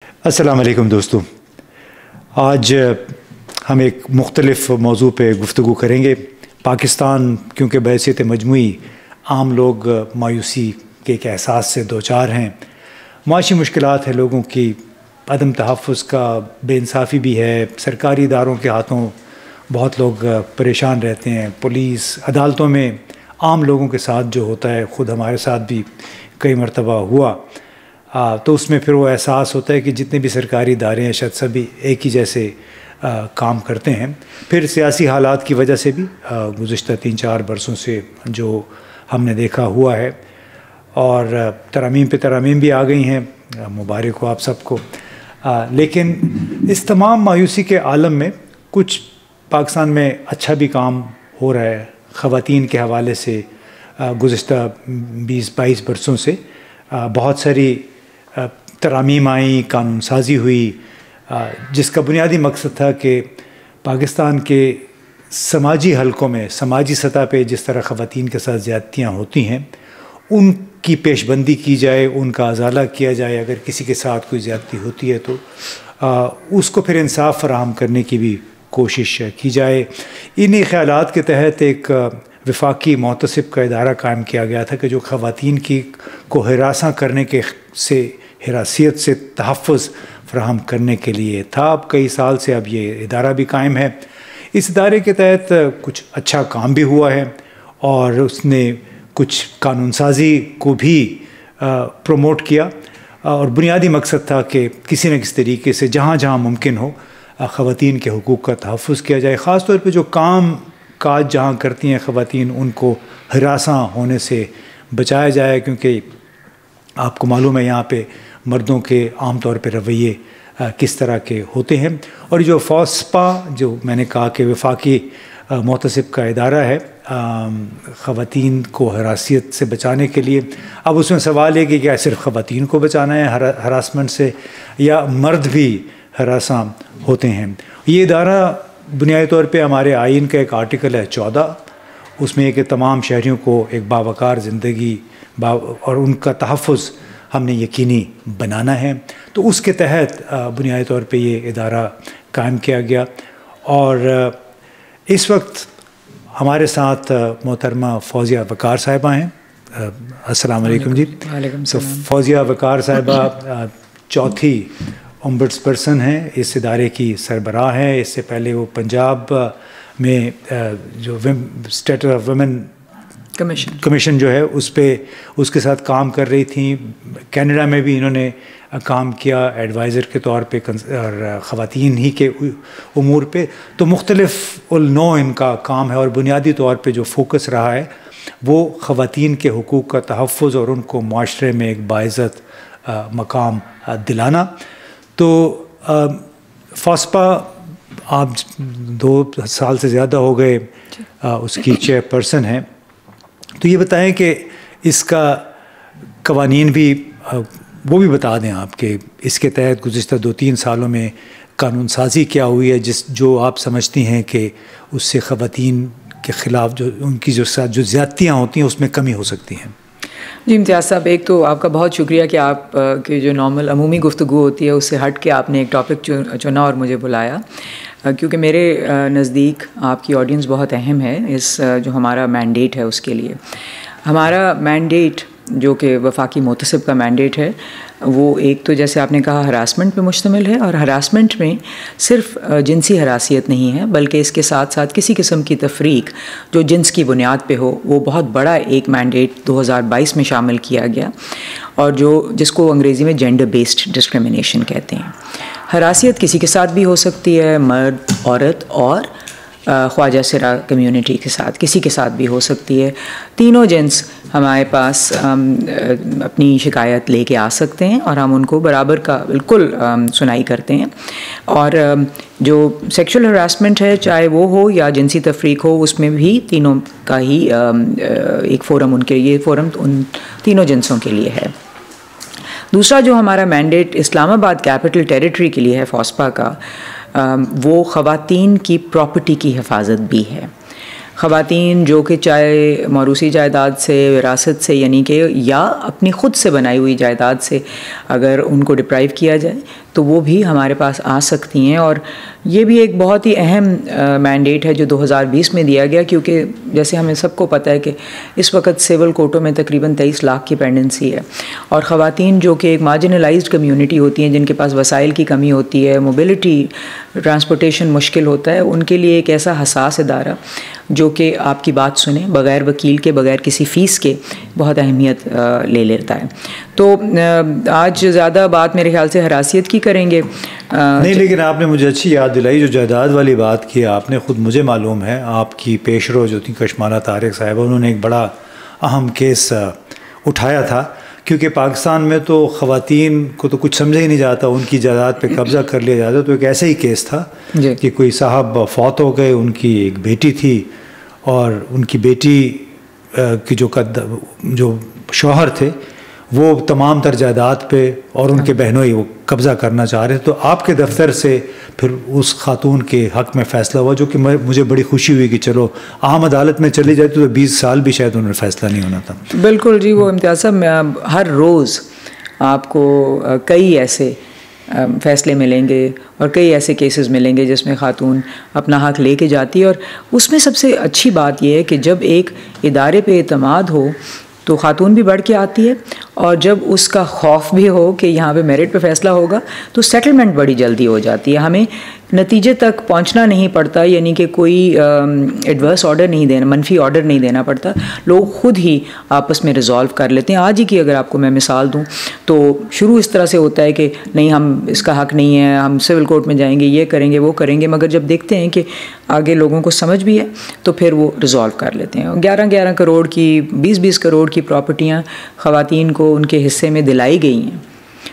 अस्सलाम वालेकुम दोस्तों। आज हम एक मुख्तलिफ़ मौजू पे गुफ्तगू करेंगे। पाकिस्तान क्योंकि बहैसियत मजमूई आम लोग मायूसी के एक एहसास से दो चार हैं। माशी मुश्किलात हैं लोगों की, अदम तहफ़्फ़ुज़ का बेइंसाफ़ी भी है। सरकारी इदारों के हाथों बहुत लोग परेशान रहते हैं। पुलिस अदालतों में आम लोगों के साथ जो होता है, ख़ुद हमारे साथ भी कई मरतबा हुआ, तो उसमें फिर वो एहसास होता है कि जितने भी सरकारी इदारे हैं शायद सभी एक ही जैसे काम करते हैं। फिर सियासी हालात की वजह से भी गुज़िश्ता 3-4 बरसों से जो हमने देखा हुआ है, और तरमीम पे तरमीम भी आ गई हैं, मुबारक हो आप सबको। लेकिन इस तमाम मायूसी के आलम में कुछ पाकिस्तान में अच्छा भी काम हो रहा है। ख़वातीन के हवाले से गुज़िश्ता 20-22 बरसों से बहुत सारी तरामीम आई, कानून साजी हुई, जिसका बुनियादी मकसद था कि पाकिस्तान के समाजी हलकों में, समाजी सतह पे जिस तरह ख़वातीन के साथ ज़्यादतियाँ होती हैं उनकी पेशबंदी की जाए, उनका अजाला किया जाए। अगर किसी के साथ कोई ज़्यादती होती है तो उसको फिर इंसाफ फराहम करने की भी कोशिश की जाए। इन्हीं ख़यालात के तहत एक वफाकी मोहतसिब का इदारा कायम किया गया था कि जो ख़वातीन की को हिरासा करने के से हिरासियत से तहफ़्फ़ुज़ फ़राहम करने के लिए था। अब कई साल से अब ये इदारा भी कायम है। इस इदारे के तहत कुछ अच्छा काम भी हुआ है और उसने कुछ कानून साजी को भी प्रमोट किया, और बुनियादी मकसद था कि किसी न किसी तरीके से जहाँ जहाँ मुमकिन हो ख़वातीन के हुकूक़ का तहफ़्फ़ुज़ किया जाए। ख़ास तौर पे जो काम काज जहाँ करती हैं ख़वातीन, उनको हिरासा होने से बचाया जाए, क्योंकि आपको मालूम है यहाँ पे मर्दों के आम तौर पे रवैये किस तरह के होते हैं। और जो फॉस्पा, जो मैंने कहा कि वफाकी मोहतसिब का इदारा है ख़वातीन को हरासियत से बचाने के लिए, अब उसमें सवाल है कि क्या सिर्फ ख़वातीन को बचाना है हरासमेंट से, या मर्द भी हरासा होते हैं। ये इदारा बुनियादी तौर पे हमारे आइन का एक आर्टिकल है 14, उसमें एक तमाम शहरियों को एक बावकार ज़िंदगी और उनका तहफ़्फ़ुज़ हमने यकीनी बनाना है। तो उसके तहत बुनियादी तौर पे ये इदारा कायम किया गया। और इस वक्त हमारे साथ मोहतरमा फौजिया वक़ार साहिबा हैं। अस्सलाम वालेकुम जी। वालेकुम तो सलाम। फौजिया वक़ार साहिबा चौथी ओम्बड्सपर्सन हैं, इस इदारे की सरबराह हैं। इससे पहले वो पंजाब में जो स्टेटस ऑफ वुमेन कमीशन जो है उस पे उसके साथ काम कर रही थी। कनाडा में भी इन्होंने काम किया एडवाइज़र के तौर पे और ख़वातीन ही के उमूर पे। तो मुख्तलिफ़ नौ इनका काम है, और बुनियादी तौर पे जो फोकस रहा है वो ख़वातीन के हुकूक़ का तहफ़्फ़ुज़ और उनको माशरे में एक बाइज़्ज़त मकाम दिलाना। तो फॉस्पा आप 2 साल से ज़्यादा हो गए उसकी चेयरपर्सन हैं। तो ये बताएं कि इसका कवानीन भी वो भी बता दें आप कि इसके तहत गुज़िश्ता 2-3 सालों में कानून साजी क्या हुई है, जो आप समझती हैं कि उससे ख़वातीन के ख़िलाफ़ जो उनकी जो ज़्यादतियाँ होती हैं उसमें कमी हो सकती हैं। जी इम्तियाज़ साहब, एक तो आपका बहुत शुक्रिया कि आप की जो नॉर्मल अमूमी गुफ्तगू होती है उससे हट के आपने एक टॉपिक चुना और मुझे बुलाया, क्योंकि मेरे नज़दीक आपकी ऑडियंस बहुत अहम है इस जो हमारा मैंडेट है उसके लिए। हमारा मैंडेट जो कि वफाकी मोहतसिब का मैंडेट है, वो एक तो जैसे आपने कहा हरासमेंट पे मुश्तमिल है, और हरासमेंट में सिर्फ जिनसी हरासियत नहीं है बल्कि इसके साथ साथ किसी किस्म की तफरीक जो जिन्स की बुनियाद पे हो, वो बहुत बड़ा एक मैंडेट 2022 में शामिल किया गया, और जिसको अंग्रेज़ी में जेंडर बेस्ड डिस्क्रिमिनेशन कहते हैं। हरासियत किसी के साथ भी हो सकती है, मर्द, औरत और ख्वाजा सिरा कम्युनिटी के साथ, किसी के साथ भी हो सकती है। तीनों जेंट्स हमारे पास अपनी शिकायत लेके आ सकते हैं और हम उनको बराबर का बिल्कुल सुनाई करते हैं। और जो सेक्सुअल हरासमेंट है, चाहे वो हो या जिनसी तफरीक हो, उसमें भी तीनों का ही एक फ़ोरम ये फ़ोरम उन तीनों जिन्सों के लिए है। दूसरा जो हमारा मैंडेट इस्लामाबाद कैपिटल टेरिटरी के लिए है फॉस्पा का, वो ख़वातीन की प्रॉपर्टी की हिफाजत भी है। ख़वातीन जो कि चाहे मौरूसी जायदाद से, विरासत से, यानी कि या अपनी ख़ुद से बनाई हुई जायदाद से अगर उनको डिप्राइव किया जाए तो वो भी हमारे पास आ सकती हैं। और ये भी एक बहुत ही अहम मैंडेट है जो 2020 में दिया गया, क्योंकि जैसे हमें सबको पता है कि इस वक्त सिविल कोर्टों में तकरीबन 23 लाख की पेंडेंसी है, और ख़वातीन जो कि एक मार्जिनलाइज्ड कम्युनिटी होती हैं, जिनके पास वसाइल की कमी होती है, मोबिलिटी ट्रांसपोर्टेशन मुश्किल होता है, उनके लिए एक ऐसा हसास इदारा जो कि आपकी बात सुने बग़ैर वकील के, बग़ैर किसी फ़ीस के, बहुत अहमियत ले लेता है। तो आज ज़्यादा बात मेरे ख्याल से हरासियत की करेंगे नहीं, लेकिन आपने मुझे अच्छी याद दिलाई जो जायदाद वाली बात की आपने। ख़ुद मुझे मालूम है आपकी पेशरो जो थी कशमाला तारिक साहिबा, उन्होंने एक बड़ा अहम केस उठाया था, क्योंकि पाकिस्तान में तो ख़वातीन को तो कुछ समझा ही नहीं जाता, उनकी जायदाद पे कब्ज़ा कर लिया जाता। तो एक ऐसा ही केस था कि कोई साहब फौत हो गए, उनकी एक बेटी थी, और उनकी बेटी की जो शौहर थे वो तमाम तर जायदाद पे और उनके बहनोई वो कब्ज़ा करना चाह रहे थे। तो आपके दफ्तर से फिर उस खातून के हक़ में फ़ैसला हुआ, जो कि मुझे बड़ी खुशी हुई कि चलो आम अदालत में चली जाती तो 20 साल भी शायद उन्होंने फ़ैसला नहीं होना था। बिल्कुल जी, वो इम्तियाज़ साहब, हर रोज़ आपको कई ऐसे फ़ैसले मिलेंगे और कई ऐसे केसेस मिलेंगे जिसमें खातून अपना हक़ लेके जाती है। और उसमें सबसे अच्छी बात यह है कि जब एक इदारे पे एतमाद हो तो खातून भी बढ़ के आती है, और जब उसका खौफ भी हो कि यहाँ पे मेरिट पे फ़ैसला होगा तो सेटलमेंट बड़ी जल्दी हो जाती है। हमें नतीजे तक पहुँचना नहीं पड़ता, यानी कि कोई एडवर्स ऑर्डर नहीं देना, मनफी ऑर्डर नहीं देना पड़ता, लोग ख़ुद ही आपस में रिज़ॉल्व कर लेते हैं। आज ही की अगर आपको मैं मिसाल दूँ तो शुरू इस तरह से होता है कि नहीं, हम इसका हक़ नहीं है, हम सिविल कोर्ट में जाएंगे, ये करेंगे, वो करेंगे, मगर जब देखते हैं कि आगे लोगों को समझ भी है तो फिर वो रिज़ॉल्व कर लेते हैं। 11-11 करोड़ की, 20-20 करोड़ की प्रॉपर्टियाँ ख़वातीन को उनके हिस्से में दिलाई गई हैं।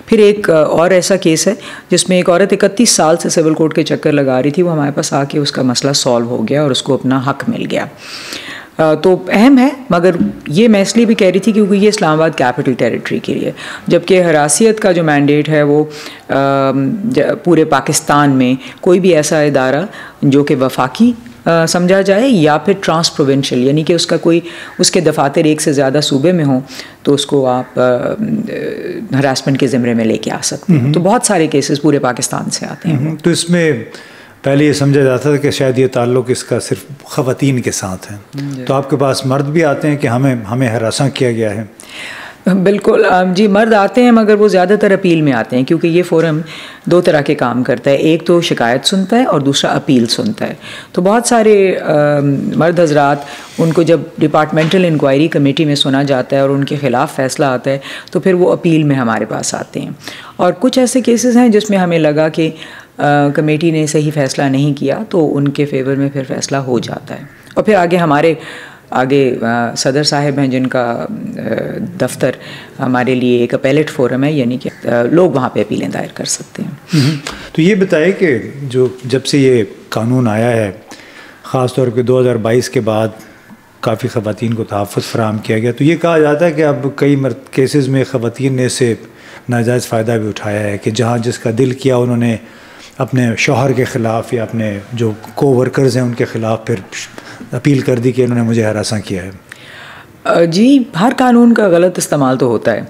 फिर एक और ऐसा केस है जिसमें एक औरत 31 साल से सिविल कोर्ट के चक्कर लगा रही थी, वो हमारे पास आके उसका मसला सॉल्व हो गया और उसको अपना हक़ मिल गया। तो अहम है, मगर ये मैं इसलिए भी कह रही थी क्योंकि ये इस्लामाबाद कैपिटल टेरिटरी के लिए, जबकि हरासियत का जो मैंडेट है वो पूरे पाकिस्तान में कोई भी ऐसा इदारा जो कि वफाकी समझा जाए या फिर ट्रांस प्रोविंशियल, यानी कि उसका कोई, उसके दफातर एक से ज़्यादा सूबे में हों, तो उसको आप हरासमेंट के ज़िम्मे में लेके आ सकते हैं। तो बहुत सारे केसेस पूरे पाकिस्तान से आते हैं। तो इसमें पहले ये समझा जाता था कि शायद ये ताल्लुक़ इसका सिर्फ ख़वातीन के साथ है, तो आपके पास मर्द भी आते हैं कि हमें हरासा किया गया है? बिल्कुल जी, मर्द आते हैं, मगर वो ज़्यादातर अपील में आते हैं, क्योंकि ये फ़ोरम दो तरह के काम करता है, एक तो शिकायत सुनता है और दूसरा अपील सुनता है। तो बहुत सारे मर्द हजरात, उनको जब डिपार्टमेंटल इंक्वायरी कमेटी में सुना जाता है और उनके ख़िलाफ़ फ़ैसला आता है तो फिर वो अपील में हमारे पास आते हैं। और कुछ ऐसे केसेस हैं जिसमें हमें लगा कि कमेटी ने सही फ़ैसला नहीं किया, तो उनके फेवर में फिर फ़ैसला हो जाता है। और फिर आगे सदर साहब हैं जिनका दफ्तर हमारे लिए एक अपेलेट फोरम है, यानी कि लोग वहाँ पे अपीलें दायर कर सकते हैं। तो ये बताएं कि जब से ये कानून आया है, ख़ास तौर पे 2022 के बाद काफ़ी ख़वातीन को तहफ़्फ़ुज़ फ़राहम किया गया, तो ये कहा जाता है कि अब कई केसेस में ख़वातीन ने इससे नाजायज़ फ़ायदा भी उठाया है कि जहाँ जिसका दिल किया उन्होंने अपने शौहर के ख़िलाफ़ या अपने जो को वर्कर्स हैं उनके ख़िलाफ़ फिर अपील कर दी कि उन्होंने मुझे हरासा किया है। जी, हर कानून का गलत इस्तेमाल तो होता है,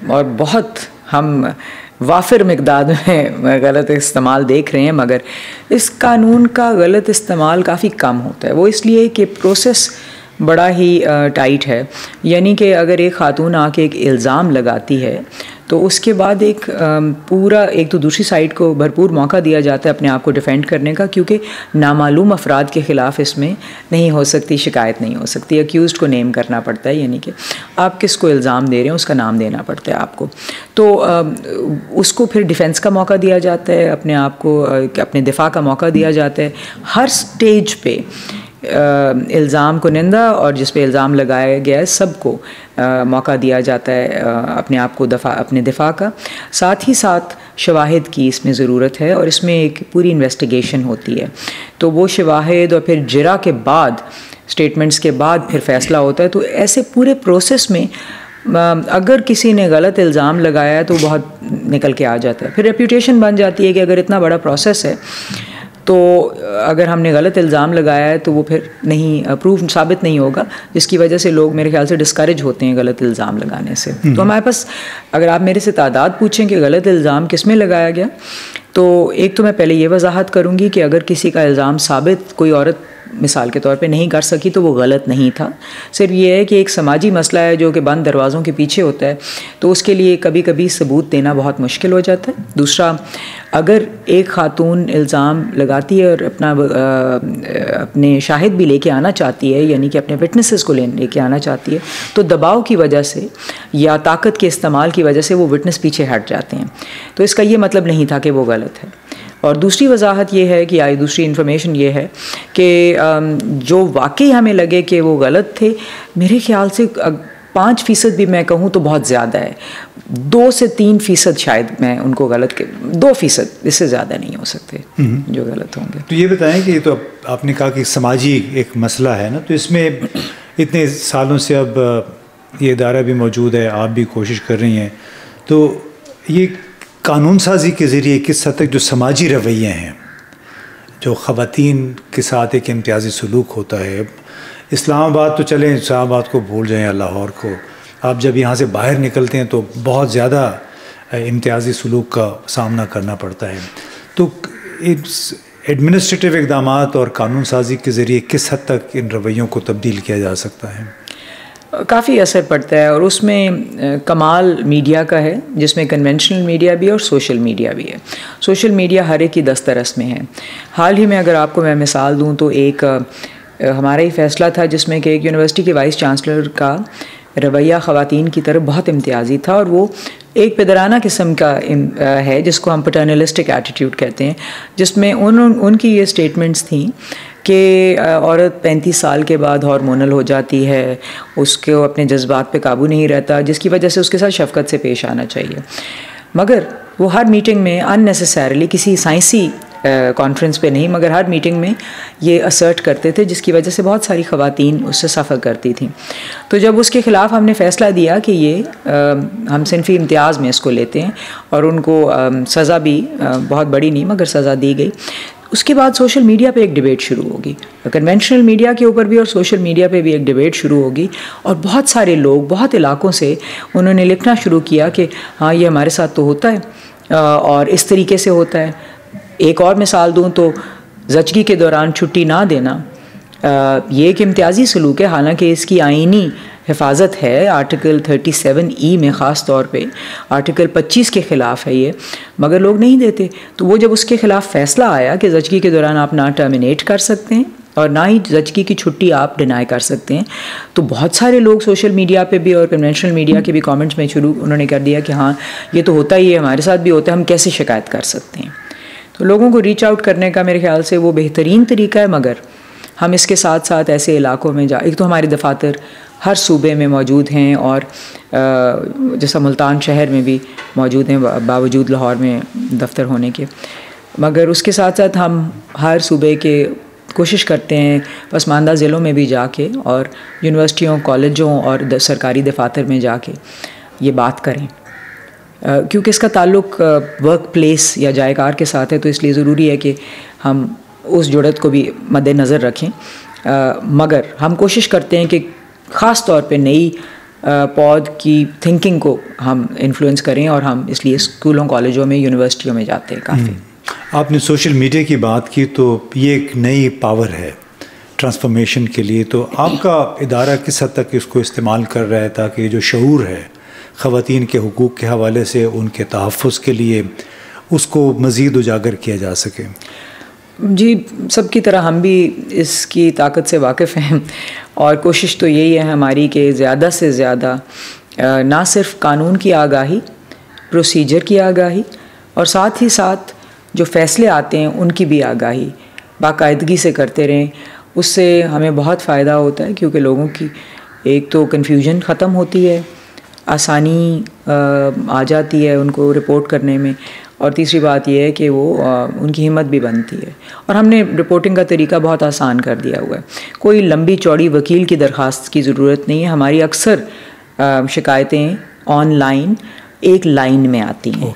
और बहुत हम वाफिर मिक़दार में गलत इस्तेमाल देख रहे हैं, मगर इस कानून का गलत इस्तेमाल काफ़ी कम होता है। वो इसलिए कि प्रोसेस बड़ा ही टाइट है, यानी कि अगर एक ख़ातून आके एक इल्ज़ाम लगाती है तो उसके बाद एक तो दूसरी साइड को भरपूर मौका दिया जाता है अपने आप को डिफेंड करने का, क्योंकि नामालूम अफराद के ख़िलाफ़ इसमें नहीं हो सकती शिकायत, नहीं हो सकती, अक्यूज़ड को नेम करना पड़ता है, यानी कि आप किसको इल्ज़ाम दे रहे हैं उसका नाम देना पड़ता है आपको। तो उसको फिर डिफेंस का मौका दिया जाता है, अपने आप को अपने दिफा का मौका दिया जाता है। हर स्टेज पे इल्ज़ाम को निंदा और जिस पे इल्ज़ाम लगाया गया है सबको मौका दिया जाता है अपने आप को अपने दिफा का। साथ ही साथ शवाहिद की इसमें ज़रूरत है और इसमें एक पूरी इन्वेस्टिगेशन होती है। तो वो शवाहिद और फिर जिरा के बाद, स्टेटमेंट्स के बाद फिर फ़ैसला होता है। तो ऐसे पूरे प्रोसेस में अगर किसी ने गलत इल्ज़ाम लगाया है तो बहुत निकल के आ जाता है। फिर रेप्यूटेशन बन जाती है कि अगर इतना बड़ा प्रोसेस है तो अगर हमने गलत इल्ज़ाम लगाया है तो वो फिर नहीं प्रूफ साबित नहीं होगा, जिसकी वजह से लोग मेरे ख्याल से डिस्करेज होते हैं गलत इल्ज़ाम लगाने से। तो हमारे पास, अगर आप मेरे से तादाद पूछें कि गलत इल्ज़ाम किस में लगाया गया, तो एक तो मैं पहले ये वजाहत करूँगी कि अगर किसी का इल्ज़ाम साबित कोई औरत मिसाल के तौर पे नहीं कर सकी तो वो गलत नहीं था। सिर्फ ये है कि एक समाजी मसला है जो कि बंद दरवाज़ों के पीछे होता है, तो उसके लिए कभी कभी सबूत देना बहुत मुश्किल हो जाता है। दूसरा, अगर एक खातून इल्ज़ाम लगाती है और अपने शाहिद भी लेके आना चाहती है, यानी कि अपने विटनेसेस को लेके आना चाहती है, तो दबाव की वजह से या ताकत के इस्तेमाल की वजह से वो विटनेस पीछे हट जाते हैं। तो इसका ये मतलब नहीं था कि वो गलत है। और दूसरी वजाहत ये है कि दूसरी इन्फॉर्मेशन ये है कि जो वाकई हमें लगे कि वो गलत थे, मेरे ख्याल से 5% भी मैं कहूँ तो बहुत ज़्यादा है, 2 से 3% शायद मैं उनको गलत के 2%, इससे ज़्यादा नहीं हो सकते जो गलत होंगे। तो ये बताएं कि तो आपने कहा कि समाजी एक मसला है ना, तो इसमें इतने सालों से अब ये इदारा भी मौजूद है, आप भी कोशिश कर रही हैं, तो ये कानून साजी के ज़रिए किस हद तक जो समाजी रवैये हैं, जो ख़वातीन के साथ एक इम्तियाज़ी सलूक होता है, इस्लामाबाद तो चलें, इस्लामाबाद को भूल जाएं या लाहौर को, आप जब यहाँ से बाहर निकलते हैं तो बहुत ज़्यादा इम्तियाज़ी सलूक का सामना करना पड़ता है। तो एडमिनिस्ट्रेटिव इक़दामात और कानून साजी के ज़रिए किस हद तक इन रवैयों को तब्दील किया जा सकता है? काफ़ी असर पड़ता है, और उसमें कमाल मीडिया का है, जिसमें कन्वेंशनल मीडिया भी है और सोशल मीडिया भी है। सोशल मीडिया हर एक की दस्तरस में है। हाल ही में अगर आपको मैं मिसाल दूं तो एक हमारा ही फ़ैसला था जिसमें कि एक यूनिवर्सिटी के वाइस चांसलर का रवैया ख़वातीन की तरफ बहुत इम्तियाज़ी था, और वो एक पेदराना किस्म का है जिसको हम पैटर्नलिस्टिक एटीट्यूड कहते हैं, जिसमें उनकी ये स्टेटमेंट्स थी कि औरत 35 साल के बाद हार्मोनल हो जाती है, उसको अपने जज्बात पे काबू नहीं रहता, जिसकी वजह से उसके साथ शफ़क़त से पेश आना चाहिए। मगर वो हर मीटिंग में अननेसेसरली, किसी साइंसी कॉन्फ्रेंस पे नहीं, मगर हर मीटिंग में ये असर्ट करते थे, जिसकी वजह से बहुत सारी ख़वातीन उससे सफ़र करती थी। तो जब उसके ख़िलाफ़ हमने फ़ैसला दिया कि ये हम सिनफ़ी इम्तियाज़ में इसको लेते हैं, और उनको सज़ा भी बहुत बड़ी नहीं मगर सज़ा दी गई, उसके बाद सोशल मीडिया पे एक डिबेट शुरू होगी, कन्वेंशनल मीडिया के ऊपर भी और सोशल मीडिया पे भी एक डिबेट शुरू होगी, और बहुत सारे लोग बहुत इलाकों से उन्होंने लिखना शुरू किया कि हाँ, ये हमारे साथ तो होता है और इस तरीके से होता है। एक और मिसाल दूं तो ज़चगी के दौरान छुट्टी ना देना, ये एक इम्तियाज़ी सलूक है, हालांकि इसकी आईनी हिफाजत है आर्टिकल 37E में, ख़ास तौर पे आर्टिकल 25 के ख़िलाफ़ है ये, मगर लोग नहीं देते। तो वो जब उसके ख़िलाफ़ फ़ैसला आया कि ज़चगी के दौरान आप ना टर्मिनेट कर सकते हैं और ना ही ज़चगी की छुट्टी आप डिनाई कर सकते हैं, तो बहुत सारे लोग सोशल मीडिया पे भी और कन्वेंशनल मीडिया के भी कमेंट्स में शुरू उन्होंने कर दिया कि हाँ, ये तो होता ही है, हमारे साथ भी होता है, हम कैसे शिकायत कर सकते हैं। तो लोगों को रीच आउट करने का मेरे ख्याल से वो बेहतरीन तरीका है, मगर हम इसके साथ साथ ऐसे इलाकों में एक तो हमारे दफातर हर सूबे में मौजूद हैं, और जैसा मुल्तान शहर में भी मौजूद हैं बावजूद लाहौर में दफ्तर होने के, मगर उसके साथ साथ हम हर सूबे के कोशिश करते हैं पसमानदा ज़िलों में भी जाके और यूनिवर्सिटियों, कॉलेजों और सरकारी दफातर में जाके ये बात करें, क्योंकि इसका ताल्लुक़ वर्क प्लेस या जायकार के साथ है, तो इसलिए ज़रूरी है कि हम उस जुड़त को भी मद्देनज़र रखें। मगर हम कोशिश करते हैं कि ख़ास तौर पे नई पौध की थिंकिंग को हम इन्फ्लुएंस करें, और हम इसलिए स्कूलों, कॉलेजों में, यूनिवर्सिटियों में जाते हैं काफ़ी। आपने सोशल मीडिया की बात की, तो ये एक नई पावर है ट्रांसफॉर्मेशन के लिए, तो आपका इदारा किस हद तक इसको इस्तेमाल कर रहा है ताकि जो शऊर है ख़वातीन के हुकूक़ के हवाले से, उनके तहफ़्फ़ुज़ के लिए, उसको मज़ीद उजागर किया जा सके? जी, सबकी तरह हम भी इसकी ताकत से वाकिफ़ हैं, और कोशिश तो यही है हमारी कि ज़्यादा से ज़्यादा ना सिर्फ कानून की आगाही, प्रोसीजर की आगाही, और साथ ही साथ जो फ़ैसले आते हैं उनकी भी आगाही बाकायदगी से करते रहें। उससे हमें बहुत फ़ायदा होता है, क्योंकि लोगों की एक तो कन्फ्यूजन ख़त्म होती है, आसानी आ जाती है उनको रिपोर्ट करने में, और तीसरी बात यह है कि वो उनकी हिम्मत भी बनती है। और हमने रिपोर्टिंग का तरीका बहुत आसान कर दिया हुआ है, कोई लंबी चौड़ी वकील की दरख्वास्त की ज़रूरत नहीं है। हमारी अक्सर शिकायतें ऑनलाइन एक लाइन में आती हैं।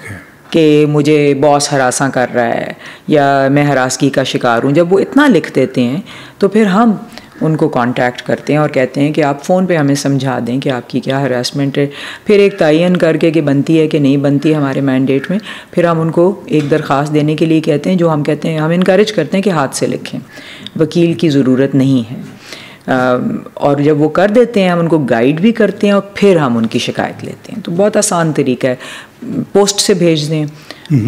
कि मुझे बॉस हरासा कर रहा है या मैं हरासगी का शिकार हूँ, जब वो इतना लिख देते हैं तो फिर हम उनको कांटेक्ट करते हैं और कहते हैं कि आप फ़ोन पे हमें समझा दें कि आपकी क्या हरासमेंट है। फिर एक तयन करके कि बनती है कि नहीं बनती है हमारे मैंडेट में, फिर हम उनको एक दरख्वास्त देने के लिए कहते हैं, जो हम कहते हैं, हम इनकरेज करते हैं कि हाथ से लिखें, वकील की ज़रूरत नहीं है। और जब वो कर देते हैं हम उनको गाइड भी करते हैं और फिर हम उनकी शिकायत लेते हैं। तो बहुत आसान तरीका है, पोस्ट से भेज दें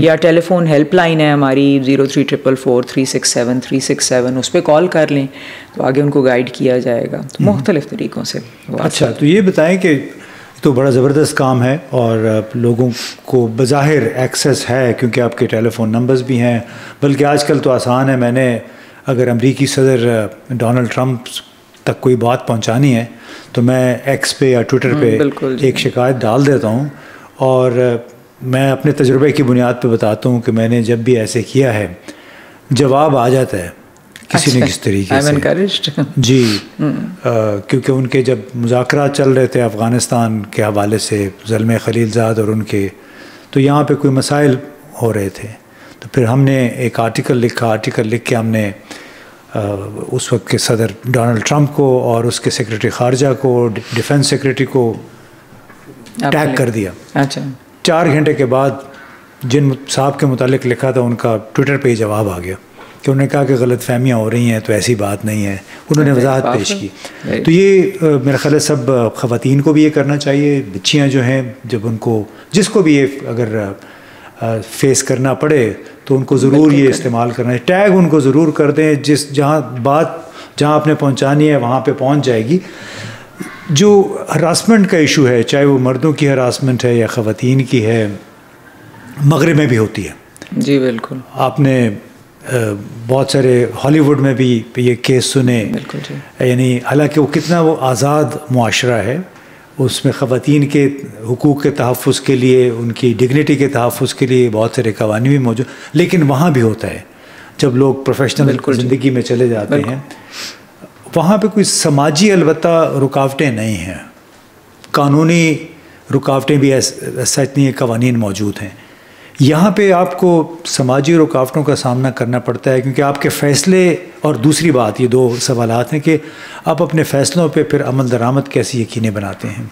या टेलीफोन हेल्पलाइन है हमारी 03444367 उस पर कॉल कर लें तो आगे उनको गाइड किया जाएगा। तो मुख्तलिफ़ तरीक़ों से। अच्छा, तो ये बताएं कि तो बड़ा ज़बरदस्त काम है और लोगों को बज़ाहिर एक्सेस है क्योंकि आपके टेलीफोन नंबर्स भी हैं, बल्कि आजकल तो आसान है। मैंने अगर अमरीकी सदर डोनाल्ड ट्रंप तक कोई बात पहुंचानी है तो मैं एक्स पे या ट्विटर पे एक शिकायत डाल देता हूं और मैं अपने तजुर्बे की बुनियाद पे बताता हूं कि मैंने जब भी ऐसे किया है जवाब आ जाता है किसी न किसी तरीके से। जी, क्योंकि उनके जब मुज़ाकरात चल रहे थे अफ़गानिस्तान के हवाले से ज़ल्मे खलीलज़ाद और उनके, तो यहाँ पे कोई मसाइल हो रहे थे, तो फिर हमने एक आर्टिकल लिख के हमने उस वक्त के सदर डोनाल्ड ट्रंप को और उसके सेक्रेटरी ख़ारजा को, डिफेंस सेक्रेटरी को टैग कर दिया। अच्छा, 4 घंटे के बाद जिन साहब के मुतालिक लिखा था उनका ट्विटर पे ही जवाब आ गया कि उन्होंने कहा कि गलतफहमियाँ हो रही हैं, तो ऐसी बात नहीं है। उन्होंने वजाहत पेश की। तो ये मेरा ख्याल है सब ख़वातीन को भी ये करना चाहिए। बच्चियाँ जो हैं, जब उनको जिसको भी ये अगर फेस करना पड़े तो उनको ज़रूर ये इस्तेमाल करना है। टैग उनको ज़रूर कर दें, जहाँ आपने पहुँचानी है वहाँ पे पहुँच जाएगी। जो हरासमेंट का इशू है, चाहे वो मर्दों की हरासमेंट है या ख़वातीन की है, मगरिब में भी होती है। जी बिल्कुल। आपने बहुत सारे हॉलीवुड में भी ये केस सुने, यानी हालांकि वो कितना वो आज़ाद मुआशरा है, उसमें ख़वातीन के हुकूक़ के तहफ़्फ़ुज़ के लिए, उनकी डिग्निटी के तहफ़्फ़ुज़ के लिए बहुत सारे कवानीन भी मौजूद, लेकिन वहाँ भी होता है जब लोग प्रोफेशनल ज़िंदगी में चले जाते हैं, वहाँ पे कोई समाजी अलबत्ता रुकावटें नहीं हैं, कानूनी रुकावटें भी सच नहीं है, कवानीन मौजूद हैं। यहाँ पे आपको समाजी रुकावटों का सामना करना पड़ता है क्योंकि आपके फ़ैसले, और दूसरी बात, ये 2 सवालात हैं कि आप अपने फ़ैसलों पे फिर अमल दरामद कैसे यकीनी बनाते हैं।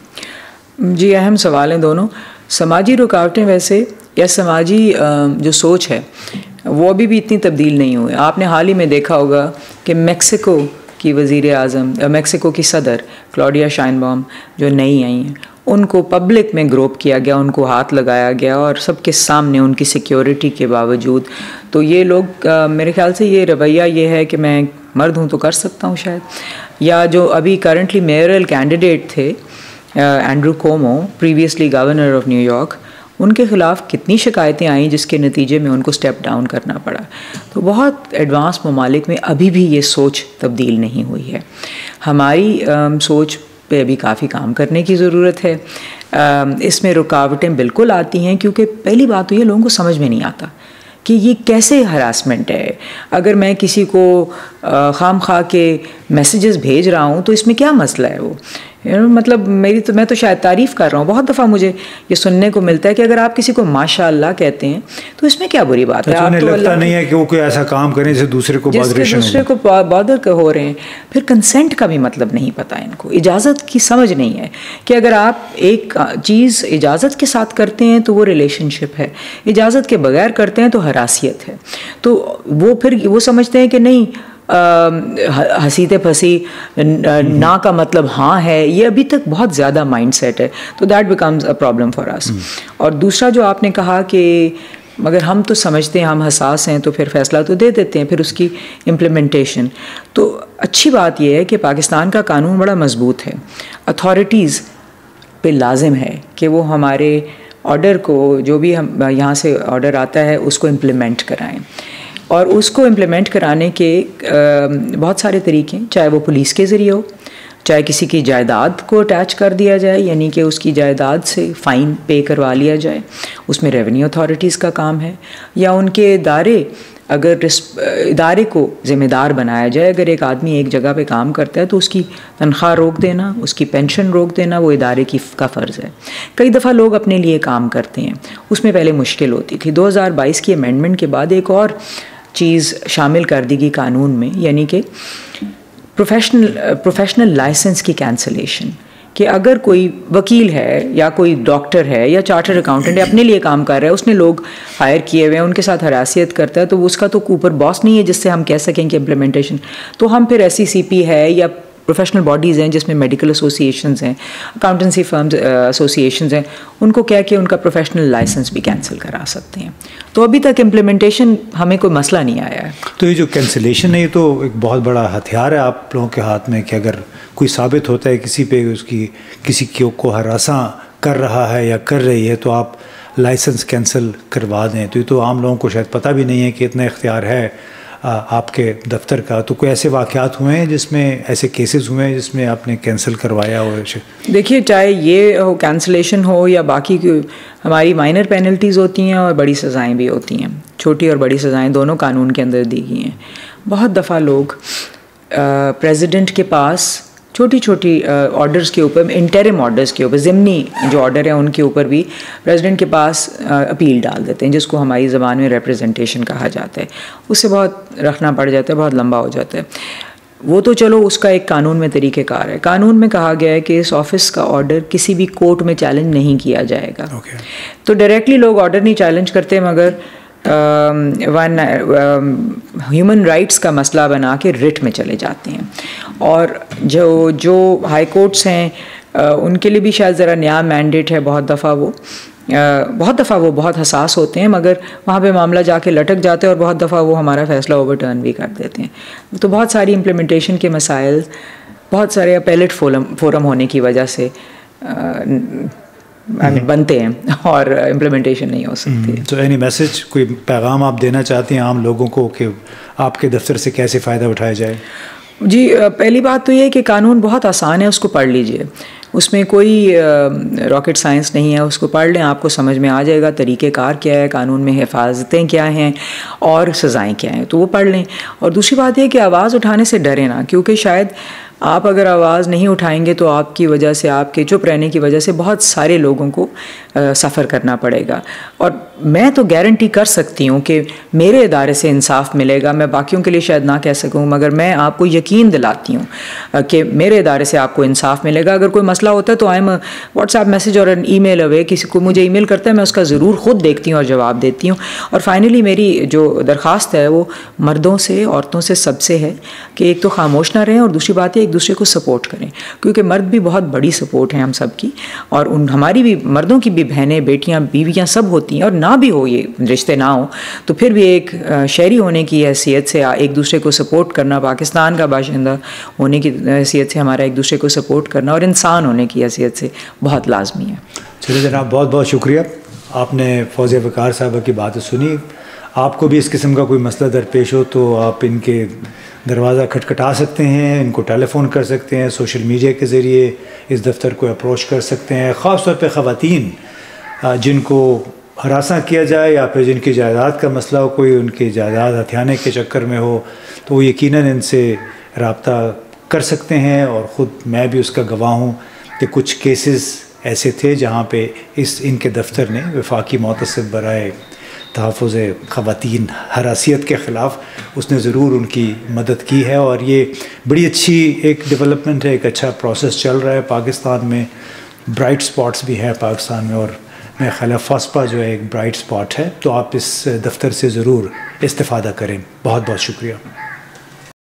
जी, अहम सवाल हैं दोनों। समाजी रुकावटें वैसे या समाजी जो सोच है वो अभी भी इतनी तब्दील नहीं हुई। आपने हाल ही में देखा होगा कि मेक्सिको की वज़ीर आज़म, मेक्सिको की सदर क्लॉडिया शाइनबॉम जो नई आई हैं, उनको पब्लिक में ग्रोप किया गया, उनको हाथ लगाया गया और सबके सामने, उनकी सिक्योरिटी के बावजूद। तो ये लोग मेरे ख्याल से ये रवैया ये है कि मैं मर्द हूँ तो कर सकता हूँ शायद। या जो अभी करंटली मेयरल कैंडिडेट थे Andrew Como, previously governor of New York, उनके ख़िलाफ़ कितनी शिकायतें आई जिसके नतीजे में उनको स्टेप डाउन करना पड़ा। तो बहुत एडवांस ममालिक में अभी भी ये सोच तब्दील नहीं हुई है। हमारी सोच पे अभी काफ़ी काम करने की ज़रूरत है। इसमें रुकावटें बिल्कुल आती हैं क्योंकि पहली बात तो ये लोगों को समझ में नहीं आता कि ये कैसे हरासमेंट है। अगर मैं किसी को खाम खा के मैसेजेस भेज रहा हूँ तो इसमें क्या मसला है वो, मतलब मैं तो शायद तारीफ़ कर रहा हूँ। बहुत दफ़ा मुझे ये सुनने को मिलता है कि अगर आप किसी को माशाअल्लाह कहते हैं तो इसमें क्या बुरी बात है। आप तो लगता नहीं है कि वो कोई ऐसा काम करें जिससे दूसरे को बॉदर हो रहे हैं। फिर कंसेंट का भी मतलब नहीं पता इनको, इजाज़त की समझ नहीं है कि अगर आप एक चीज़ इजाज़त के साथ करते हैं तो वो रिलेशनशिप है, इजाज़त के बगैर करते हैं तो हरासियत है। तो वो फिर वो समझते हैं कि नहीं, हसीते फसी ना का मतलब हाँ है, ये अभी तक बहुत ज़्यादा माइंडसेट है। तो that becomes a problem for us. और दूसरा जो आपने कहा कि मगर हम तो समझते हैं, हम हसास हैं तो फिर फ़ैसला तो दे देते हैं, फिर उसकी इम्प्लीमेंटेशन। तो अच्छी बात यह है कि पाकिस्तान का कानून बड़ा मजबूत है। अथॉरिटीज़ पे लाजिम है कि वो हमारे ऑर्डर को, जो भी हम यहाँ से ऑर्डर आता है, उसको इम्प्लीमेंट कराएँ। और उसको इम्प्लीमेंट कराने के बहुत सारे तरीके हैं, चाहे वो पुलिस के ज़रिए हो, चाहे किसी की जायदाद को अटैच कर दिया जाए, यानी कि उसकी जायदाद से फ़ाइन पे करवा लिया जाए, उसमें रेवेन्यू अथॉरिटीज़ का काम है, या उनके इदारे अगर इदारे को ज़िम्मेदार बनाया जाए, अगर एक आदमी एक जगह पे काम करता है तो उसकी तनख्वाह रोक देना, उसकी पेंशन रोक देना वो इदारे का फ़र्ज़ है। कई दफ़ा लोग अपने लिए काम करते हैं, उसमें पहले मुश्किल होती थी। 2022 की अमेंडमेंट के बाद एक और चीज़ शामिल कर दी गई कानून में, यानी कि प्रोफेशनल लाइसेंस की कैंसलेशन, कि अगर कोई वकील है या कोई डॉक्टर है या चार्टर्ड अकाउंटेंट है, अपने लिए काम कर रहा है, उसने लोग हायर किए हुए हैं, उनके साथ हरासियत करता है, तो उसका तो ऊपर बॉस नहीं है जिससे हम कह सकें कि इम्प्लीमेंटेशन, तो हम फिर SCCP है या प्रोफेशनल बॉडीज़ हैं जिसमें मेडिकल एसोसिएशंस हैं, अकाउंटेंसी फर्म्स एसोसिएशंस हैं, उनको कह के उनका प्रोफेशनल लाइसेंस भी कैंसिल करा सकते हैं। तो अभी तक इम्प्लीमेंटेशन हमें कोई मसला नहीं आया है। तो ये जो कैंसिलेशन है ये तो एक बहुत बड़ा हथियार है आप लोगों के हाथ में, कि अगर कोई साबित होता है किसी पे किसी को हरासा कर रहा है या कर रही है तो आप लाइसेंस कैंसिल करवा दें। तो ये तो आम लोगों को शायद पता भी नहीं है कि इतना इख्तियार है आपके दफ्तर का। तो कोई ऐसे वाक़यात हुए हैं जिसमें ऐसे केसेस हुए हैं जिसमें आपने कैंसिल करवाया हो? देखिए, चाहे ये हो कैंसिलेशन हो या बाकी हमारी माइनर पेनल्टीज़ होती हैं और बड़ी सज़ाएं भी होती हैं। छोटी और बड़ी सज़ाएं दोनों कानून के अंदर दी गई हैं। बहुत दफ़ा लोग प्रेसिडेंट के पास छोटी छोटी ऑर्डर्स के ऊपर, इंटरिम ऑर्डर्स के ऊपर, ज़िमनी जो ऑर्डर हैं उनके ऊपर भी प्रेसिडेंट के पास अपील डाल देते हैं, जिसको हमारी ज़बान में रिप्रेजेंटेशन कहा जाता है। उससे बहुत रखना पड़ जाता है, बहुत लंबा हो जाता है। वो तो चलो उसका एक कानून में तरीक़ेकार है। कानून में कहा गया है कि इस ऑफिस का ऑर्डर किसी भी कोर्ट में चैलेंज नहीं किया जाएगा। तो डायरेक्टली लोग ऑर्डर नहीं चैलेंज करते, मगर ह्यूमन राइट्स का मसला बना के रिट में चले जाते हैं। और जो हाई कोर्ट्स हैं उनके लिए भी शायद ज़रा नया मैंडेट है। बहुत दफ़ा वो बहुत हसास होते हैं, मगर वहाँ पे मामला जाके लटक जाते हैं और बहुत दफ़ा वो हमारा फ़ैसला ओवरटर्न भी कर देते हैं। तो बहुत सारी इम्प्लीमेंटेशन के मसाइल, बहुत सारे अपेलेट फोरम होने की वजह से बनते हैं और इम्प्लीमेंटेशन नहीं हो सकती। तो एनी मैसेज, कोई पैगाम आप देना चाहते हैं आम लोगों को कि आपके दफ्तर से कैसे फ़ायदा उठाया जाए? जी, पहली बात तो ये है कि कानून बहुत आसान है, उसको पढ़ लीजिए। उसमें कोई रॉकेट साइंस नहीं है, उसको पढ़ लें, आपको समझ में आ जाएगा तरीक़ेकार क्या है, कानून में हिफाजतें क्या हैं और सज़ाएं क्या हैं, तो वो पढ़ लें। और दूसरी बात ये कि आवाज़ उठाने से डरें ना, क्योंकि शायद आप अगर आवाज़ नहीं उठाएंगे तो आपकी वजह से, आपके चुप रहने की वजह से बहुत सारे लोगों को सफ़र करना पड़ेगा। और मैं तो गारंटी कर सकती हूँ कि मेरे इदारे से इंसाफ मिलेगा। मैं बाकियों के लिए शायद ना कह सकूँ, मगर मैं आपको यकीन दिलाती हूँ कि मेरे इदारे से आपको इंसाफ मिलेगा। अगर कोई मसला होता है तो आई एम व्हाट्सएप मैसेज और एन ईमेल अवे, किसी को मुझे ईमेल करता है, मैं उसका ज़रूर ख़ुद देखती हूँ और जवाब देती हूँ। और फाइनली मेरी जो दरख्वास्त है वो मर्दों से, औरतों से, सबसे है कि एक तो खामोश ना रहें और दूसरी बात है एक दूसरे को सपोर्ट करें, क्योंकि मर्द भी बहुत बड़ी सपोर्ट है हम सब की, और हमारी भी, मर्दों की भी बहनें, बेटियां, बीवियां सब होती हैं। और ना भी हो ये रिश्ते ना हो तो फिर भी एक शहरी होने की हैसियत से एक दूसरे को सपोर्ट करना, पाकिस्तान का बाशिंदा होने की हैसियत से हमारा एक दूसरे को सपोर्ट करना और इंसान होने की हैसियत से बहुत लाजमी है। चलिए जनाब, बहुत बहुत शुक्रिया, आपने फौजिया वक़ार साहबा की बातें सुनी। आपको भी इस किस्म का कोई मसला दरपेश हो तो आप इनके दरवाज़ा खटखटा सकते हैं, इनको टेलीफ़ोन कर सकते हैं, सोशल मीडिया के ज़रिए इस दफ़्तर को अप्रोच कर सकते हैं। ख़ास तौर पे ख़वातीन जिनको हरासा किया जाए या फिर जिनकी जायदाद का मसला हो, कोई उनकी जायदाद हथियाने के चक्कर में हो, तो वो यकीनन इनसे रब्ता कर सकते हैं। और ख़ुद मैं भी उसका गवाह हूँ कि कुछ केसेस ऐसे थे जहाँ पे इनके दफ्तर ने वफाकी मोतसिब बराए तहफ़्फ़ुज़ ख़वातीन हरासियत के ख़िलाफ़ उसने ज़रूर उनकी मदद की है। और ये बड़ी अच्छी एक डेवलपमेंट है, एक अच्छा प्रोसेस चल रहा है पाकिस्तान में। ब्राइट स्पॉट्स भी हैं पाकिस्तान में, और मेरा ख़्याल है फ़ास्पा जो है एक ब्राइट स्पॉट है। तो आप इस दफ्तर से ज़रूर इस्तिफ़ादा करें। बहुत बहुत शुक्रिया।